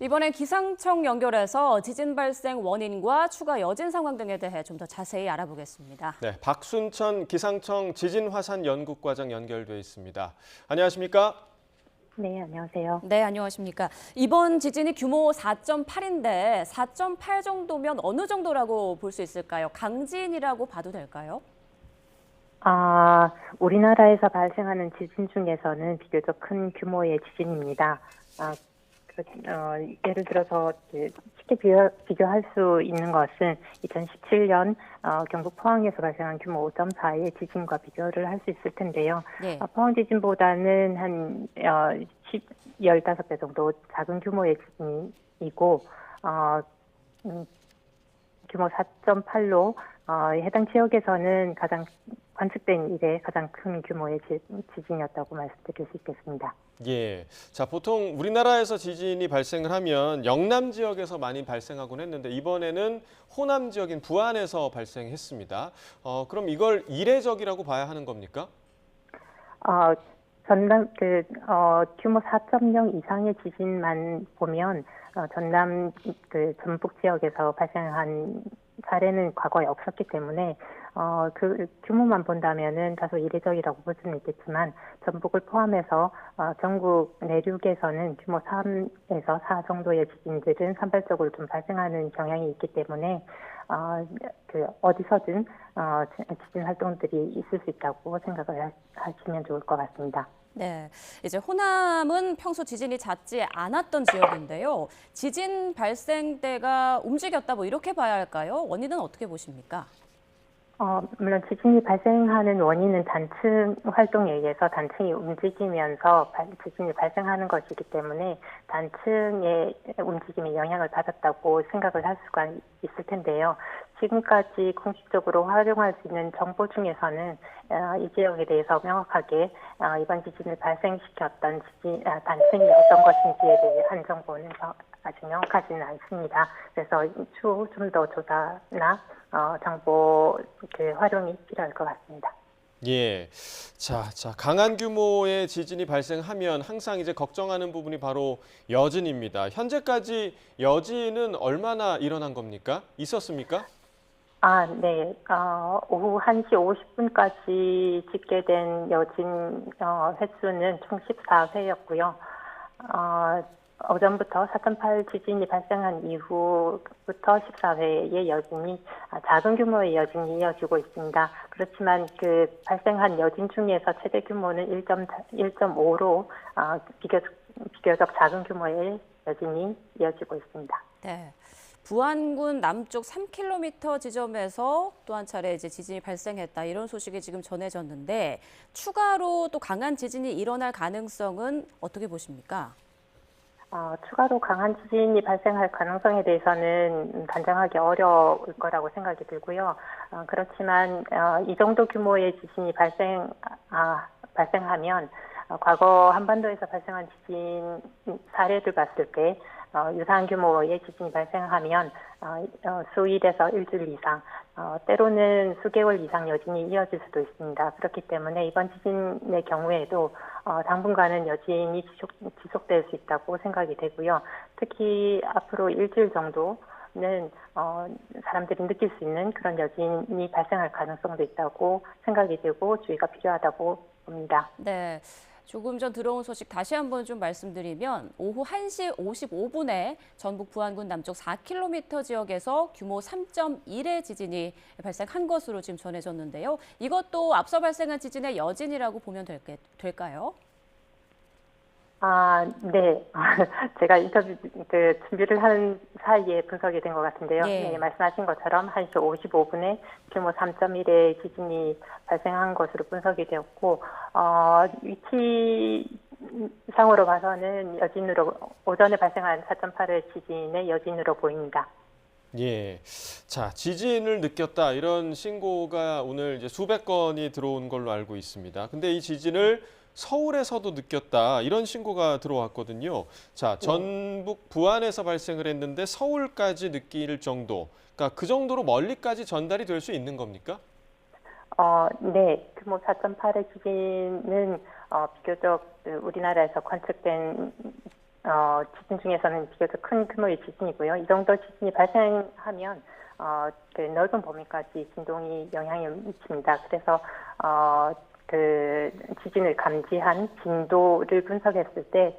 이번엔 기상청 연결해서 지진 발생 원인과 추가 여진 상황 등에 대해 좀 더 자세히 알아보겠습니다. 네, 박순천 기상청 지진화산연구과장 연결돼 있습니다. 안녕하십니까? 네, 안녕하세요. 네, 안녕하십니까. 이번 지진이 규모 4.8인데 4.8 정도면 어느 정도라고 볼 수 있을까요? 강진이라고 봐도 될까요? 우리나라에서 발생하는 지진 중에서는 비교적 큰 규모의 지진입니다. 예를 들어서 쉽게 비교할 수 있는 것은 2017년 경북 포항에서 발생한 규모 5.4의 지진과 비교를 할 수 있을 텐데요. 네. 포항 지진보다는 한 15배 정도 작은 규모의 지진이고 규모 4.8로 해당 지역에서는 관측된 이래 가장 큰 규모의 지진이었다고 말씀드릴 수 있겠습니다. 예. 자, 보통 우리나라에서 지진이 발생을 하면 영남 지역에서 많이 발생하곤 했는데 이번에는 호남 지역인 부안에서 발생했습니다. 그럼 이걸 이례적이라고 봐야 하는 겁니까? 규모 4.0 이상의 지진만 보면 전남 전북 지역에서 발생한 사례는 과거에 없었기 때문에 그 규모만 본다면은 다소 이례적이라고 볼 수는 있겠지만 전북을 포함해서 전국 내륙에서는 규모 3에서 4 정도의 지진들은 산발적으로 좀 발생하는 경향이 있기 때문에 어디서든 지진 활동들이 있을 수 있다고 생각을 하시면 좋을 것 같습니다. 네, 이제 호남은 평소 지진이 잦지 않았던 지역인데요. 지진 발생 때가 움직였다 이렇게 봐야 할까요? 원인은 어떻게 보십니까? 물론 지진이 발생하는 원인은 단층 활동에 의해서 단층이 움직이면서 지진이 발생하는 것이기 때문에 단층의 움직임에 영향을 받았다고 생각을 할 수가 있을 텐데요. 지금까지 공식적으로 활용할 수 있는 정보 중에서는 이 지역에 대해서 명확하게 이번 지진을 발생시켰던 단층이 어떤 것인지에 대한 정보는 아직 명확하지는 않습니다. 그래서 추후 좀 더 조사나 정보 활용이 필요할 것 같습니다. 예. 자, 강한 규모의 지진이 발생하면 항상 이제 걱정하는 부분이 바로 여진입니다. 현재까지 여진은 얼마나 일어난 겁니까? 있었습니까? 네. 오후 1시 50분까지 집계된 여진 횟수는 총 14회였고요. 오전부터 4.8 지진이 발생한 이후부터 14회의 여진이 작은 규모의 여진이 이어지고 있습니다. 그렇지만 발생한 여진 중에서 최대 규모는 1.5로 비교적 작은 규모의 여진이 이어지고 있습니다. 네. 부안군 남쪽 3km 지점에서 또 한 차례 이제 지진이 발생했다 이런 소식이 지금 전해졌는데 추가로 또 강한 지진이 일어날 가능성은 어떻게 보십니까? 추가로 강한 지진이 발생할 가능성에 대해서는 단정하기 어려울 거라고 생각이 들고요. 그렇지만 이 정도 규모의 지진이 발생하면 과거 한반도에서 발생한 지진 사례를 봤을 때 유사한 규모의 지진이 발생하면 수일에서 일주일 이상, 때로는 수개월 이상 여진이 이어질 수도 있습니다. 그렇기 때문에 이번 지진의 경우에도 당분간은 여진이 지속될 수 있다고 생각이 되고요. 특히 앞으로 일주일 정도는 사람들이 느낄 수 있는 그런 여진이 발생할 가능성도 있다고 생각이 되고 주의가 필요하다고 봅니다. 네. 조금 전 들어온 소식 다시 한번 좀 말씀드리면 오후 1시 55분에 전북 부안군 남쪽 4km 지역에서 규모 3.1의 지진이 발생한 것으로 지금 전해졌는데요. 이것도 앞서 발생한 지진의 여진이라고 보면 될까요? 네. 제가 인터뷰 준비를 하는 사이에 분석이 된 것 같은데요. 네. 네, 말씀하신 것처럼 1시 55분에 규모 3.1의 지진이 발생한 것으로 분석이 되었고, 위치상으로 봐서는 오전에 발생한 4.8의 지진의 여진으로 보입니다. 예. 자, 지진을 느꼈다 이런 신고가 오늘 이제 수백 건이 들어온 걸로 알고 있습니다. 근데 이 지진을 서울에서도 느꼈다 이런 신고가 들어왔거든요. 자, 전북 부안에서 발생을 했는데 서울까지 느낄 정도, 그러니까 그 정도로 멀리까지 전달이 될 수 있는 겁니까? 네. 규모 4.8의 지진은 비교적 우리나라에서 관측된 지진 중에서는 비교적 큰 규모의 지진이고요. 이 정도 지진이 발생하면 그 넓은 범위까지 진동이 영향을 미칩니다. 그래서 그 지진을 감지한 진도를 분석했을 때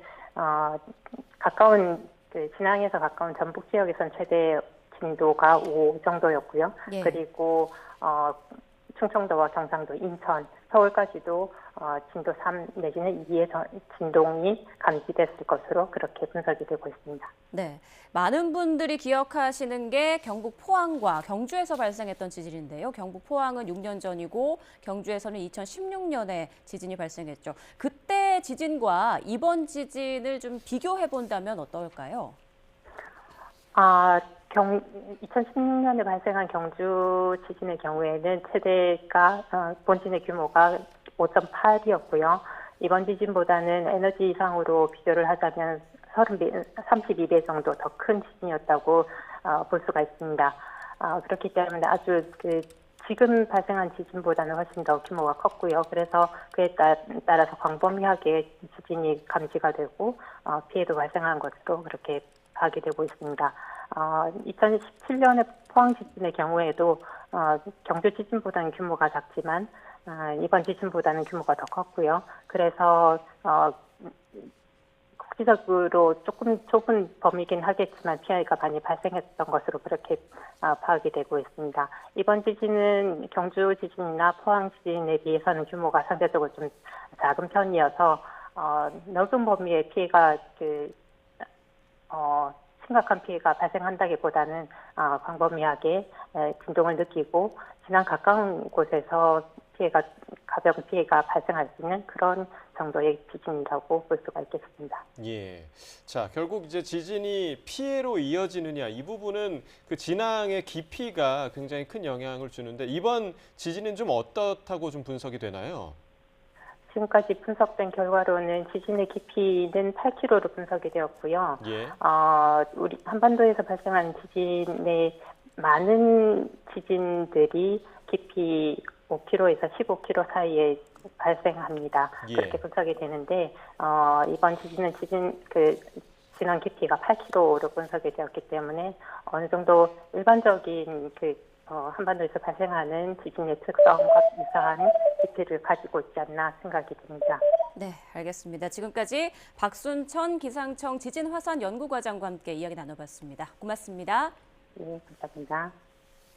가까운 그 진앙에서 가까운 전북 지역에선 최대 진도가 5 정도였고요. 예. 그리고 충청도와 경상도, 인천, 서울까지도 진도 3 내지는 2의 진동이 감지됐을 것으로 그렇게 분석이 되고 있습니다. 네, 많은 분들이 기억하시는 게 경북 포항과 경주에서 발생했던 지진인데요. 경북 포항은 6년 전이고 경주에서는 2016년에 지진이 발생했죠. 그때 지진과 이번 지진을 좀 비교해 본다면 어떨까요? 2016년에 발생한 경주 지진의 경우에는 최대가 본진의 규모가 5.8이었고요. 이번 지진보다는 에너지 이상으로 비교를 하자면 32배 정도 더 큰 지진이었다고 볼 수가 있습니다. 그렇기 때문에 아주 지금 발생한 지진보다는 훨씬 더 규모가 컸고요. 그래서 그에 따라서 광범위하게 지진이 감지가 되고 피해도 발생한 것으로 그렇게 파악되고 있습니다. 2017년에 포항 지진의 경우에도 경주 지진보다는 규모가 작지만 이번 지진보다는 규모가 더 컸고요. 그래서 국지적으로 조금 좁은 범위긴 하겠지만 피해가 많이 발생했던 것으로 그렇게 파악이 되고 있습니다. 이번 지진은 경주 지진이나 포항 지진에 비해서는 규모가 상대적으로 좀 작은 편이어서 넓은 범위의 피해가 심각한 피해가 발생한다기보다는 광범위하게 진동을 느끼고 진앙 가까운 곳에서 가벼운 피해가 발생할 수 있는 그런 정도의 지진이라고 볼 수가 있겠습니다. 예. 자, 결국 이제 지진이 피해로 이어지느냐 이 부분은 그 진앙의 깊이가 굉장히 큰 영향을 주는데 이번 지진은 좀 어떻다고 좀 분석이 되나요? 지금까지 분석된 결과로는 지진의 깊이는 8km로 분석이 되었고요. 예. 우리 한반도에서 발생한 지진의 많은 지진들이 깊이 5km에서 15km 사이에 발생합니다. 예. 그렇게 분석이 되는데 이번 지진은 진앙 깊이가 8km로 분석이 되었기 때문에 어느 정도 일반적인 한반도에서 발생하는 지진의 특성과 유사한 깊이를 가지고 있지 않나 생각이 듭니다. 네, 알겠습니다. 지금까지 박순천 기상청 지진화산 연구과장과 함께 이야기 나눠봤습니다. 고맙습니다. 네, 감사합니다.